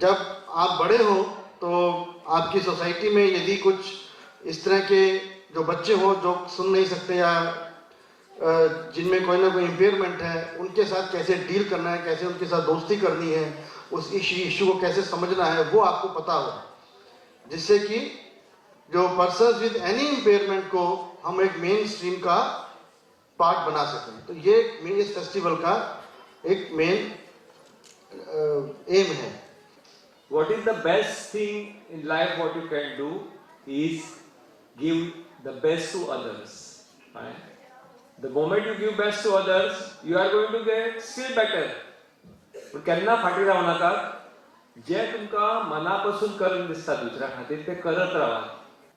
जब आप बड़े हो तो आपकी सोसाइटी में यदि कुछ इस तरह के जो बच्चे हो जो सुन नहीं सकते या जिनमें कोई ना कोई इम्पेयरमेंट है, उनके साथ कैसे डील करना है, कैसे उनके साथ दोस्ती करनी है, उस इशू को कैसे समझना है, वो आपको पता हो, जिससे कि जो पर्सन्स विद एनी इम्पेयरमेंट को हम एक मेन स्ट्रीम का पार्ट बना सकें। तो ये इस फेस्टिवल का एक मेन एम है। What is the best thing in life? What you can do is give the best to others. Right? The moment you give best to others, you are going to get still better. पण केन्ना फाटी रावू नाका. जे तुमकां मनापासून करून दिसता दुसऱ्या खातीर ते करत रावा.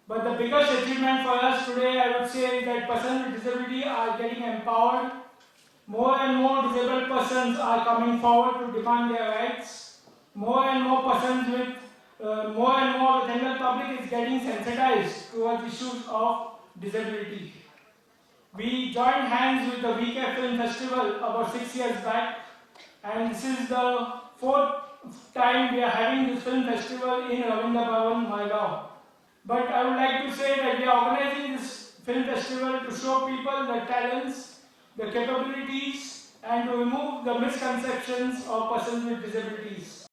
But the biggest achievement for us today, I would say, is that persons with disability are getting empowered. More and more disabled persons are coming forward to demand their rights. More and more persons more and more the general public is getting sensitized towards issues of disability. We joined hands with the VK Film Festival about 6 years back, and this is the 4th time we are having this film festival in Ravindra Bhavan, Maigaon. But I would like to say that we are organizing this film festival to show people the talents, the capabilities, and to remove the misconceptions of persons with disabilities.